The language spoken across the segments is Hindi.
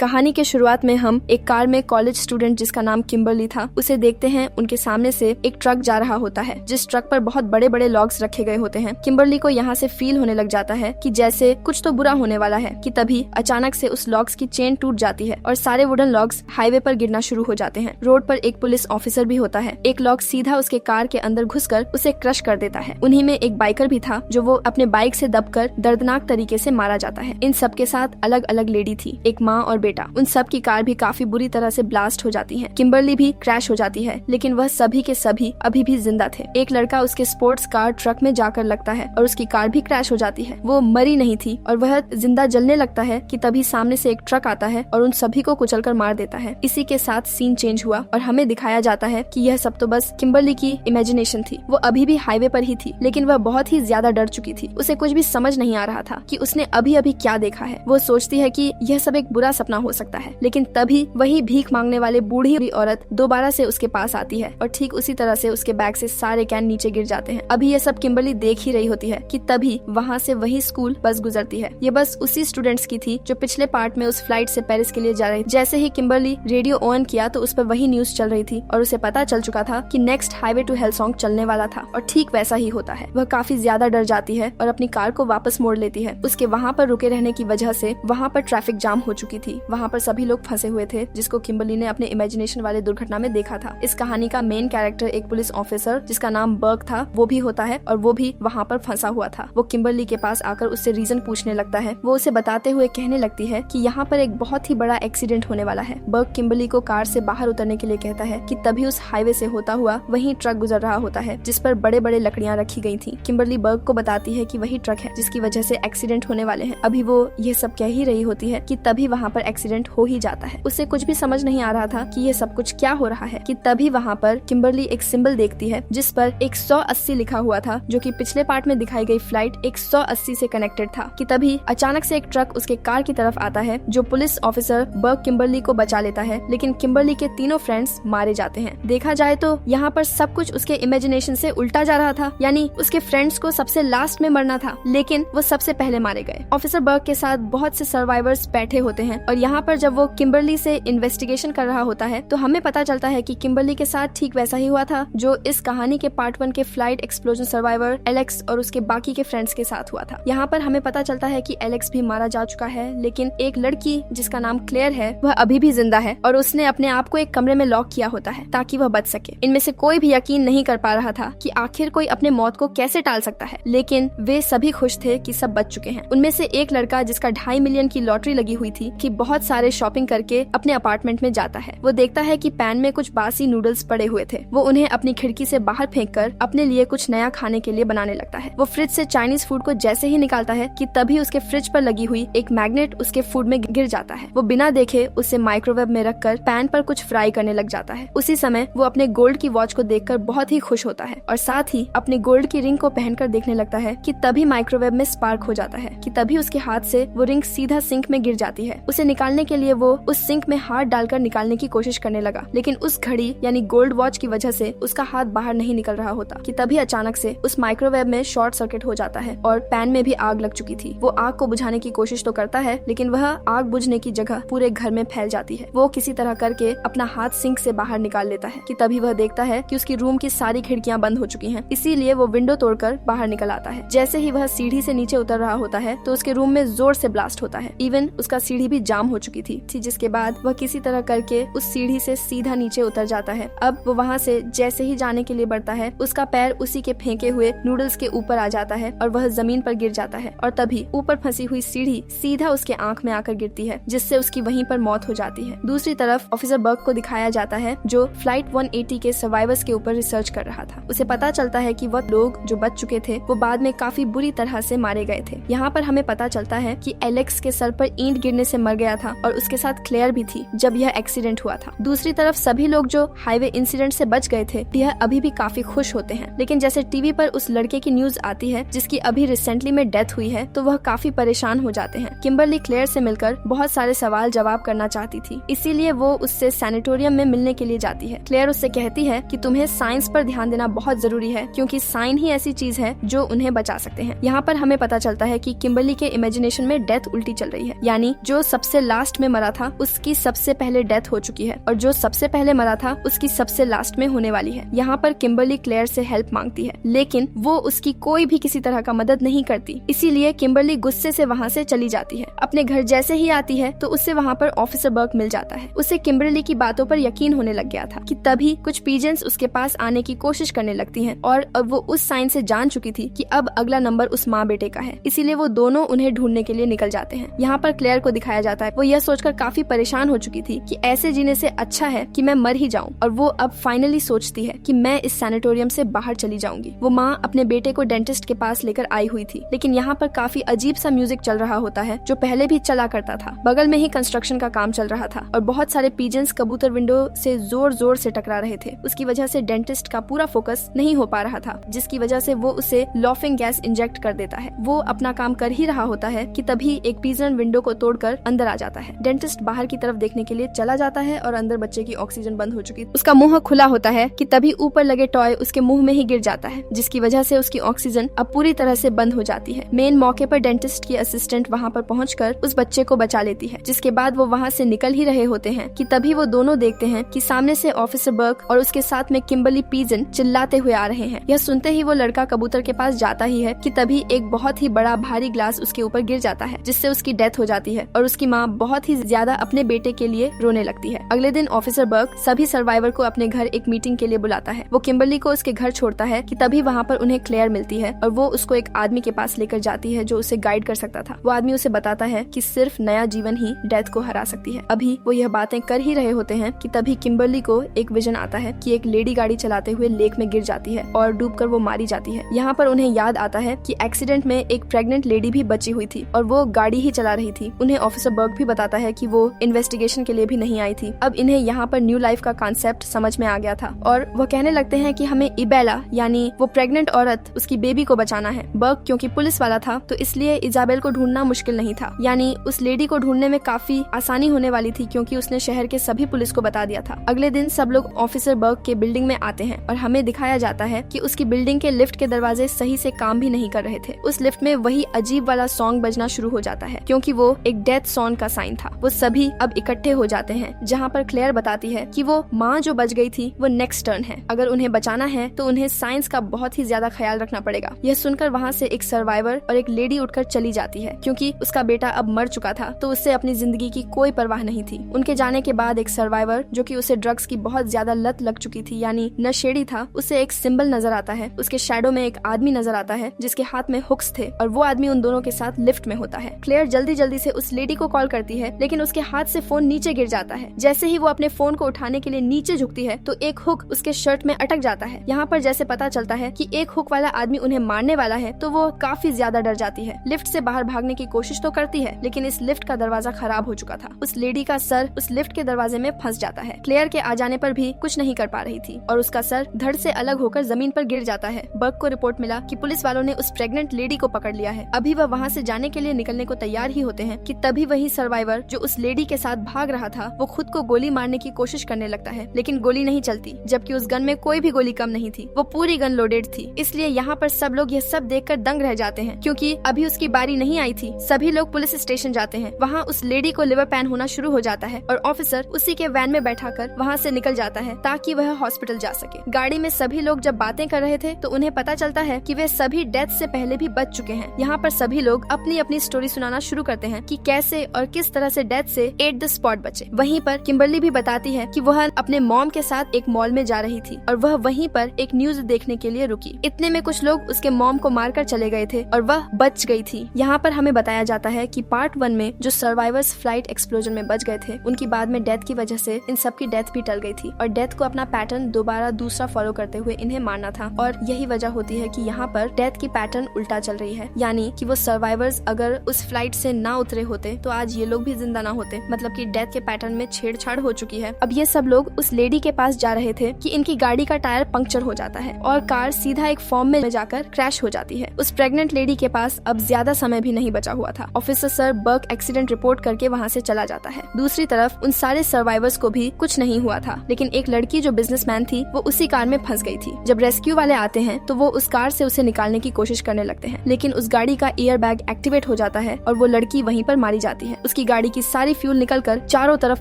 कहानी के शुरुआत में हम एक कार में कॉलेज स्टूडेंट जिसका नाम किम्बरली था उसे देखते हैं। उनके सामने से एक ट्रक जा रहा होता है जिस ट्रक पर बहुत बड़े बड़े लॉग्स रखे गए होते हैं। किम्बरली को यहाँ से फील होने लग जाता है कि जैसे कुछ तो बुरा होने वाला है कि तभी अचानक से उस लॉग्स की चेन टूट जाती है और सारे वुडन लॉग्स हाईवे पर गिरना शुरू हो जाते हैं। रोड पर एक पुलिस ऑफिसर भी होता है। एक लॉग सीधा उसके कार के अंदर घुसकर उसे क्रश कर देता है। उन्हीं में एक बाइकर भी था जो वो अपने बाइक से दबकर दर्दनाक तरीके से मारा जाता है। इन सबके साथ अलग अलग लेडी थी, एक माँ और बेटा। उन सब की कार भी काफी बुरी तरह से ब्लास्ट हो जाती है। किम्बरली भी क्रैश हो जाती है, लेकिन वह सभी के सभी अभी भी जिंदा थे। एक लड़का उसके स्पोर्ट्स कार ट्रक में जाकर लगता है और उसकी कार भी क्रैश हो जाती है। वो मरी नहीं थी और वह जिंदा जलने लगता है कि तभी सामने से एक ट्रक आता है और उन सभी को कुचलकर मार देता है। इसी के साथ सीन चेंज हुआ और हमें दिखाया जाता है कि यह सब तो बस किम्बरली की इमेजिनेशन थी। वो अभी भी हाईवे पर ही थी, लेकिन वह बहुत ही ज्यादा डर चुकी थी। उसे कुछ भी समझ नहीं आ रहा था कि उसने अभी अभी क्या देखा है। वो सोचती है कि यह सब एक बुरा सपना हो सकता है, लेकिन तभी वही भीख मांगने वाले बूढ़ी औरत दोबारा से उसके पास आती है और ठीक उसी तरह से उसके बैग से सारे कैन नीचे गिर जाते हैं। अभी ये सब किम्बरली देख ही रही होती है कि तभी वहाँ से वही स्कूल बस गुजरती है। ये बस उसी स्टूडेंट्स की थी जो पिछले पार्ट में उस फ्लाइट से पेरिस के लिए जा रही थी। जैसे ही किम्बरली रेडियो ऑन किया तो उस पर वही न्यूज चल रही थी और उसे पता चल चुका था कि नेक्स्ट हाईवे टू हेलसोंग चलने वाला था और ठीक वैसा ही होता है। वह काफी ज्यादा डर जाती है और अपनी कार को वापस मोड़ लेती है। उसके वहाँ पर रुके रहने की वजह से वहाँ पर ट्रैफिक जाम हो चुकी थी। वहाँ पर सभी लोग फंसे हुए थे जिसको किम्बरली ने अपने इमेजिनेशन वाले दुर्घटना में देखा था। इस कहानी का मेन कैरेक्टर एक पुलिस ऑफिसर जिसका नाम बर्ग था वो भी होता है और वो भी वहाँ पर फंसा हुआ था। वो किम्बरली के पास आकर उससे रीजन पूछने लगता है। वो उसे बताते हुए कहने लगती है कि यहाँ पर एक बहुत ही बड़ा एक्सीडेंट होने वाला है। बर्ग किम्बरली को कार से बाहर उतरने के लिए कहता है कि तभी उस हाईवे से होता हुआ वही ट्रक गुजर रहा होता है जिस पर बड़े बड़े लकड़ियाँ रखी गई थी। किम्बरली बर्ग को बताती है कि वही ट्रक है जिसकी वजह से एक्सीडेंट होने वाले हैं। अभी वो ये सब कह ही रही होती है कि तभी वहाँ पर एक्सीडेंट हो ही जाता है। उसे कुछ भी समझ नहीं आ रहा था कि ये सब कुछ क्या हो रहा है कि तभी वहाँ पर किम्बरली एक सिंबल देखती है जिस पर 180 लिखा हुआ था, जो कि पिछले पार्ट में दिखाई गई फ्लाइट 180 से कनेक्टेड था। कि तभी अचानक से एक ट्रक उसके कार की तरफ आता है जो पुलिस ऑफिसर बर्ग किम्बरली को बचा लेता है, लेकिन किम्बरली के तीनों फ्रेंड्स मारे जाते हैं। देखा जाए तो यहाँ पर सब कुछ उसके इमेजिनेशन से उल्टा जा रहा था, यानी उसके फ्रेंड्स को सबसे लास्ट में मरना था लेकिन वो सबसे पहले मारे गए। ऑफिसर बर्ग के साथ बहुत से सर्वाइवर्स बैठे होते हैं और यहाँ पर जब वो किम्बरली से इन्वेस्टिगेशन कर रहा होता है तो हमें पता चलता है कि किम्बरली के साथ ठीक वैसा ही हुआ था जो इस कहानी के पार्ट 1 के फ्लाइट एक्सप्लोजन सर्वाइवर एलेक्स और उसके बाकी के फ्रेंड्स के साथ हुआ था। यहाँ पर हमें पता चलता है कि एलेक्स भी मारा जा चुका है, लेकिन एक लड़की जिसका नाम क्लेयर है वह अभी भी जिंदा है और उसने अपने आप को एक कमरे में लॉक किया होता है ताकि वह बच सके। इनमें से कोई भी यकीन नहीं कर पा रहा था कि आखिर कोई अपने मौत को कैसे टाल सकता है, लेकिन वे सभी खुश थे कि सब बच चुके हैं। उनमें से एक लड़का जिसका 2.5 मिलियन की लॉटरी लगी हुई थी कि बहुत सारे शॉपिंग करके अपने अपार्टमेंट में जाता है। वो देखता है कि पैन में कुछ बासी नूडल्स पड़े हुए थे। वो उन्हें अपनी खिड़की से बाहर फेंककर अपने लिए कुछ नया खाने के लिए बनाने लगता है। वो फ्रिज से चाइनीज फूड को जैसे ही निकालता है कि तभी उसके फ्रिज पर लगी हुई एक मैग्नेट उसके फूड में गिर जाता है। वो बिना देखे उसे माइक्रोवेव में रखकर पैन पर कुछ फ्राई करने लग जाता है। उसी समय वो अपने गोल्ड की वॉच को देखकर बहुत ही खुश होता है और साथ ही अपने गोल्ड की रिंग को पहनकर देखने लगता है कि तभी माइक्रोवेव में स्पार्क हो जाता है कि तभी उसके हाथ से वो रिंग सीधा सिंक में गिर जाती है। उसे निकालने के लिए वो उस सिंक में हाथ डालकर निकालने की कोशिश करने लगा, लेकिन उस घड़ी यानी गोल्ड वॉच की वजह से उसका हाथ बाहर नहीं निकल रहा होता कि तभी अचानक से उस माइक्रोवेव में शॉर्ट सर्किट हो जाता है और पैन में भी आग लग चुकी थी। वो आग को बुझाने की कोशिश तो करता है, लेकिन वह आग बुझने की जगह पूरे घर में फैल जाती है। वो किसी तरह करके अपना हाथ सिंक से बाहर निकाल लेता है कि तभी वह देखता है कि उसकी रूम की सारी खिड़कियां बंद हो चुकी हैं, इसीलिए वो विंडो तोड़कर बाहर निकल आता है। जैसे ही वह सीढ़ी से नीचे उतर रहा होता है तो उसके रूम में जोर से ब्लास्ट होता है। इवन उसका सीढ़ी भी जाम हो चुकी थी, जिसके बाद वह किसी तरह करके उस सीढ़ी से सीधा नीचे उतर जाता है। अब वो वहाँ से जैसे ही जाने के लिए बढ़ता है उसका पैर उसी के फेंके हुए नूडल्स के ऊपर आ जाता है और वह जमीन पर गिर जाता है और तभी ऊपर फंसी हुई सीढ़ी सीधा उसके आंख में आकर गिरती है, जिससे उसकी वहीं पर मौत हो जाती है। दूसरी तरफ ऑफिसर बर्ग को दिखाया जाता है जो फ्लाइट 180 के सर्वाइवर्स के ऊपर रिसर्च कर रहा था। उसे पता चलता है कि वह लोग जो बच चुके थे वो बाद में काफी बुरी तरह से मारे गए थे। यहाँ पर हमें पता चलता है कि एलेक्स के सर पर ईंट गिरने से मर गया था और उसके साथ क्लेयर भी थी जब यह एक्सीडेंट हुआ था। दूसरी तरफ सभी लोग जो हाईवे इंसिडेंट से बच गए थे यह अभी भी काफी खुश होते हैं, लेकिन जैसे टीवी पर उस लड़के की न्यूज आती है जिसकी अभी रिसेंटली में डेथ हुई है तो वह काफी परेशान हो जाते हैं। किम्बरली क्लेयर से मिलकर बहुत सारे सवाल जवाब करना चाहती थी, इसीलिए वो उससे सैनिटोरियम में मिलने के लिए जाती है। क्लेयर उससे कहती है कि तुम्हें साइंस पर ध्यान देना बहुत जरूरी है क्योंकि साइन ही ऐसी चीज है जो उन्हें बचा सकते हैं। यहाँ पर हमें पता चलता है कि किम्बरली के इमेजिनेशन में डेथ उल्टी चल रही है, यानी जो सबसे लास्ट में मरा था उसकी सबसे पहले डेथ हो चुकी है और जो सबसे पहले मरा था उसकी सबसे लास्ट में होने वाली है। यहाँ पर किम्बरली क्लेयर से हेल्प मांगती है लेकिन वो उसकी कोई भी किसी तरह का मदद नहीं करती, इसीलिए किम्बरली गुस्से से वहाँ से चली जाती है। अपने घर जैसे ही आती है तो उससे वहाँ पर ऑफिसर बर्क मिल जाता है। उसे किम्बरली की बातों पर यकीन होने लग गया था कि तभी कुछ पिजन्स उसके पास आने की कोशिश करने लगती हैं और अब वो उस साइन से जान चुकी थी कि अब अगला नंबर उस माँ बेटे का है, इसीलिए वो दोनों उन्हें ढूंढने के लिए निकल जाते हैं। यहाँ पर क्लेयर को दिखाया जाता है वो यह सोचकर काफी परेशान हो चुकी थी कि ऐसे जीने से अच्छा है कि मैं मर ही जाऊं, और वो अब फाइनली सोचती है कि मैं इस सैनिटोरियम से बाहर चली जाऊंगी। वो माँ अपने बेटे को डेंटिस्ट के पास लेकर आई हुई थी लेकिन यहाँ पर काफी अजीब सा म्यूजिक चल रहा होता है जो पहले भी चला करता था। बगल में ही कंस्ट्रक्शन का काम चल रहा था और बहुत सारे पिजन्स कबूतर विंडो से जोर जोर से टकरा रहे थे। उसकी वजह से डेंटिस्ट का पूरा फोकस नहीं हो पा रहा था, जिसकी वजह से वो उसे लॉफिंग गैस इंजेक्ट कर देता है। वो अपना काम कर ही रहा होता है कि तभी एक पिजन विंडो को तोड़कर अंदर आ जाता है। डेंटिस्ट बाहर की तरफ देखने के लिए चला जाता है और अंदर बच्चे की ऑक्सीजन बंद हो चुकी, उसका मुंह खुला होता है कि तभी ऊपर लगे टॉय उसके मुंह में ही गिर जाता है, जिसकी वजह से उसकी ऑक्सीजन अब पूरी तरह से बंद हो जाती है। मेन मौके पर डेंटिस्ट की असिस्टेंट वहाँ पर पहुंचकर उस बच्चे को बचा लेती है, जिसके बाद वो वहाँ से निकल ही रहे होते हैं कि तभी वो दोनों देखते हैं कि सामने से ऑफिसर बर्क और उसके साथ में किम्बरली पिजन चिल्लाते हुए आ रहे हैं। यह सुनते ही वो लड़का कबूतर के पास जाता ही है कि तभी एक बहुत ही बड़ा भारी ग्लास उसके ऊपर गिर जाता है, जिससे उसकी डेथ हो जाती है और उसकी माँ बहुत ही ज्यादा अपने बेटे के लिए रोने लगती है। अगले दिन ऑफिसर बर्क सभी सर्वाइवर को अपने घर एक मीटिंग के लिए बुलाता है। वो किम्बरली को उसके घर छोड़ता है कि तभी वहाँ पर उन्हें क्लेयर मिलती है और वो उसको एक आदमी के पास लेकर जाती है जो उसे गाइड कर सकता था। वो आदमी उसे बताता है कि सिर्फ नया जीवन ही डेथ को हरा सकती है। अभी वो यह बातें कर ही रहे होते हैं कि तभी किम्बरली को एक विजन आता है कि एक लेडी गाड़ी चलाते हुए लेक में गिर जाती है और डूबकर वो मारी जाती है। यहाँ पर उन्हें याद आता है कि एक्सीडेंट में एक प्रेग्नेंट लेडी भी बची हुई थी और वो गाड़ी ही चला रही थी। उन्हें ऑफिसर बर्क भी बताता है कि वो इन्वेस्टिगेशन के लिए भी नहीं आई थी। अब इन्हें यहाँ पर न्यू लाइफ का कॉन्सेप्ट समझ में आ गया था और वो कहने लगते हैं कि हमें इबेला यानी वो प्रेग्नेंट औरत उसकी बेबी को बचाना है। बर्क क्योंकि पुलिस वाला था तो इसलिए इजाबेल को ढूंढना मुश्किल नहीं था, यानी उस लेडी को ढूंढने में काफी आसानी होने वाली थी क्योंकि उसने शहर के सभी पुलिस को बता दिया था। अगले दिन सब लोग ऑफिसर बर्क के बिल्डिंग में आते हैं और हमें दिखाया जाता है कि उसकी बिल्डिंग के लिफ्ट के दरवाजे सही से काम भी नहीं कर रहे थे। उस लिफ्ट में वही अजीब वाला सॉन्ग बजना शुरू हो जाता है क्योंकि वो एक डेथ सॉन्ग का साइन था। वो सभी अब इकट्ठे हो जाते हैं, जहाँ पर क्लेयर बताती है कि वो माँ जो बच गई थी वो नेक्स्ट टर्न है। अगर उन्हें बचाना है तो उन्हें साइंस का बहुत ही ज्यादा ख्याल रखना पड़ेगा। यह सुनकर वहाँ से एक सर्वाइवर और एक लेडी उठकर चली जाती है क्योंकि उसका बेटा अब मर चुका था तो उससे अपनी जिंदगी की कोई परवाह नहीं थी। उनके जाने के बाद एक सर्वाइवर जो कि उसे ड्रग्स की बहुत ज्यादा लत लग चुकी थी यानी नशेड़ी था, उसे एक सिंबल नजर आता है। उसके शैडो में एक आदमी नजर आता है जिसके हाथ में हुक्स थे और वो आदमी उन दोनों के साथ लिफ्ट में होता है। क्लेयर जल्दी जल्दी से उस लेडी को कॉल करती है लेकिन उसके हाथ से फोन नीचे गिर जाता है। जैसे ही वो अपने फोन को उठाने के लिए नीचे झुकती है तो एक हुक उसके शर्ट में अटक जाता है। यहाँ पर जैसे पता चलता है कि एक हुक वाला आदमी उन्हें मारने वाला है तो वो काफी ज्यादा डर जाती है। लिफ्ट से बाहर भागने की कोशिश तो करती है लेकिन इस लिफ्ट का दरवाजा खराब हो चुका था। उस लेडी का सर उस लिफ्ट के दरवाजे में फंस जाता है। क्लेयर के आ जाने पर भी कुछ नहीं कर पा रही थी और उसका सर धड़ से अलग होकर जमीन पर गिर जाता है। बर्क को रिपोर्ट मिला कि पुलिस वालों ने उस प्रेग्नेंट लेडी को पकड़ लिया है। अभी वह वहाँ से जाने के लिए निकलने को तैयार ही होते हैं कि तभी वही सर्वाइवर जो उस लेडी के साथ भाग रहा था वो खुद को गोली मारने की कोशिश करने लगता है लेकिन गोली नहीं चलती, जबकि उस गन में कोई भी गोली कम नहीं थी। वो पूरी गन लोडेड थी। इसलिए यहाँ पर सब लोग ये सब देखकर दंग रह जाते हैं क्योंकि अभी उसकी बारी नहीं आई थी। सभी लोग पुलिस स्टेशन जाते हैं। वहाँ उस लेडी को लिवर पैन होना शुरू हो जाता है और ऑफिसर उसी के वैन में बैठाकर वहाँ से निकल जाता है ताकि वह हॉस्पिटल जा सके। गाड़ी में सभी लोग जब बातें कर रहे थे तो उन्हें पता चलता है कि वे सभी डेथ से पहले भी बच चुके हैं। यहाँ पर सभी लोग अपनी अपनी स्टोरी सुनाना शुरू करते हैं कि कैसे और किस तरह से डेथ से एट द स्पॉट बचे। वहीं पर किम्बरली भी बताती है कि वह अपने मॉम के साथ एक मॉल में जा रही थी और वह वहीं पर एक न्यूज देखने के लिए रुकी। इतने में कुछ लोग उसके मॉम को मारकर चले गए थे और वह बच गई थी। यहाँ पर हमें बताया जाता है कि पार्ट 1 में जो सर्वाइवर्स फ्लाइट एक्सप्लोजन में बच गए थे उनकी बाद में डेथ की वजह से इन सब की डेथ भी टल गई थी और डेथ को अपना पैटर्न दोबारा दूसरा फॉलो करते हुए इन्हें मारना था और यही वजह होती है कि यहाँ पर डेथ की पैटर्न उल्टा चल रही है, यानी कि वो सर्वाइवर्स अगर उस फ्लाइट से ना उतरे होते तो आज ये लोग भी जिंदा ना होते। मतलब कि डेथ के पैटर्न में छेड़छाड़ हो चुकी है। अब ये सब लोग उस लेडी के पास जा रहे थे कि इनकी गाड़ी का टायर पंक्चर हो जाता है और कार सीधा एक फॉर्म में जाकर क्रैश हो जाती है। उस प्रेग्नेंट लेडी के पास अब ज्यादा समय भी नहीं बचा हुआ था। ऑफिसर सर बर्क एक्सीडेंट रिपोर्ट करके वहाँ से चला जाता है। दूसरी तरफ उन सारे सर्वाइवर्स को भी कुछ नहीं हुआ था लेकिन एक लड़की जो बिजनेसमैन थी वो उसी कार में फंस गई थी। जब रेस्क्यू वाले आते हैं तो वो उस कार से उसे निकालने की कोशिश करने लगते हैं लेकिन उस गाड़ी का एयर बैग एक्टिवेट हो जाता है और वो लड़की वहीं पर मारी जाती है। उसके उसकी गाड़ी की सारी फ्यूल निकलकर चारों तरफ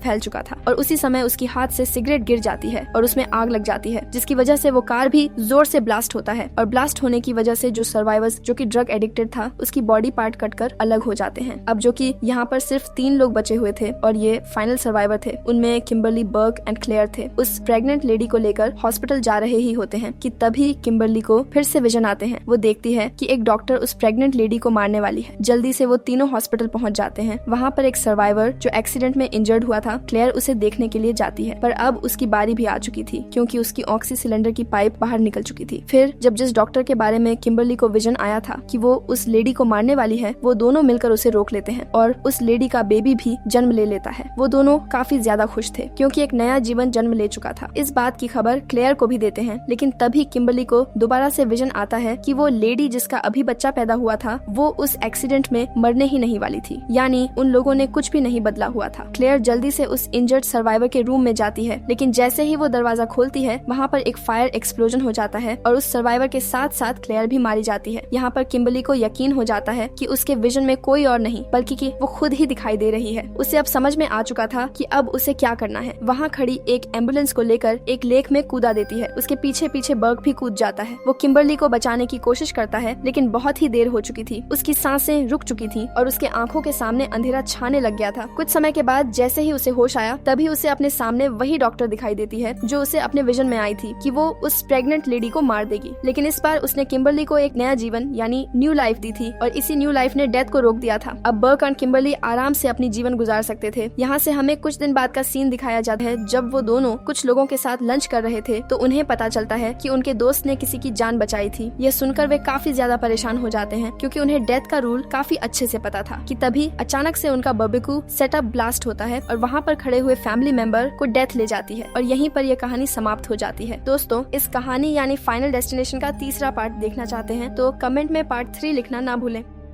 फैल चुका था और उसी समय उसकी हाथ से सिगरेट गिर जाती है और उसमें आग लग जाती है, जिसकी वजह से वो कार भी जोर से ब्लास्ट होता है और ब्लास्ट होने की वजह से जो सर्वाइवर्स जो कि ड्रग एडिक्टेड था उसकी बॉडी पार्ट कटकर अलग हो जाते हैं। अब जो कि यहाँ पर सिर्फ 3 लोग बचे हुए थे और ये फाइनल सर्वाइवर थे। उनमें किम्बरली, बर्क एंड क्लेयर थे। उस प्रेग्नेंट लेडी को लेकर हॉस्पिटल जा रहे ही होते हैं कि तभी किम्बरली को फिर से विजन आते हैं। वो देखती है कि एक डॉक्टर उस प्रेग्नेंट लेडी को मारने वाली है। जल्दी से वो तीनों हॉस्पिटल पहुंच जाते हैं। वहाँ पर एक सर्वाइवर जो एक्सीडेंट में इंजर्ड हुआ था, क्लेयर उसे देखने के लिए जाती है, पर अब उसकी बारी भी आ चुकी थी क्योंकि उसकी ऑक्सी सिलेंडर की पाइप बाहर निकल चुकी थी। फिर जब जिस डॉक्टर के बारे में किम्बरली को विजन आया था कि वो उस लेडी को मारने वाली है, वो दोनों मिलकर उसे रोक लेते हैं और उस लेडी का बेबी भी जन्म ले लेता है। वो दोनों काफी ज्यादा खुश थे क्योंकि एक नया जीवन जन्म ले चुका था। इस बात की खबर क्लेयर को भी देते हैं, लेकिन तभी किम्बरली को दोबारा से विजन आता है कि वो लेडी जिसका अभी बच्चा पैदा हुआ था वो उस एक्सीडेंट में मरने ही नहीं वाली थी, यानी उन लोगों ने कुछ भी नहीं बदला हुआ था। क्लेयर जल्दी से उस इंजर्ड सर्वाइवर के रूम में जाती है, लेकिन जैसे ही वो दरवाजा खोलती है वहाँ पर एक फायर एक्सप्लोजन हो जाता है और उस सर्वाइवर के साथ साथ क्लेयर भी मारी जाती है। यहाँ पर किम्बरली को यकीन हो जाता है कि उसके विजन में कोई और नहीं बल्कि कि वो खुद ही दिखाई दे रही है। उसे अब समझ में आ चुका था कि अब उसे क्या करना है। वहाँ खड़ी एक एम्बुलेंस को लेकर एक लेक में कूदा देती है। उसके पीछे पीछे बर्क भी कूद जाता है। वो किम्बरली को बचाने की कोशिश करता है, लेकिन बहुत ही देर हो चुकी थी। उसकी सांसें रुक चुकी थी और उसके आंखों के सामने अंधेरा छाने लग गया था। कुछ समय के बाद जैसे ही उसे होश आया, तभी उसे अपने सामने वही डॉक्टर दिखाई देती है जो उसे अपने विजन में आई थी कि वो उस प्रेग्नेंट लेडी को मार देगी। लेकिन इस बार उसने किम्बरली को एक नया जीवन यानी न्यू लाइफ दी थी और इसी न्यू लाइफ ने डेथ को रोक दिया था। अब बर्क और किम्बरली आराम से अपनी जीवन गुजार सकते थे। यहाँ से हमें कुछ दिन बाद का सीन दिखाया जाता है जब वो दोनों कुछ लोगों के साथ लंच कर रहे थे, तो उन्हें पता चलता है कि उनके दोस्त ने किसी की जान बचाई थी। यह सुनकर वे काफी ज्यादा परेशान हो जाते हैं क्योंकि उन्हें डेथ का रूल काफी अच्छे से पता था कि तभी अचानक से उनका बारबेक्यू सेटअप ब्लास्ट होता है और वहाँ पर खड़े हुए फैमिली मेंबर को डेथ ले जाती है और यहीं पर यह कहानी समाप्त हो जाती है। दोस्तों, इस कहानी यानी फाइनल डेस्टिनेशन का तीसरा पार्ट देखना चाहते हैं तो कमेंट में पार्ट 3 लिखना ना भूलें।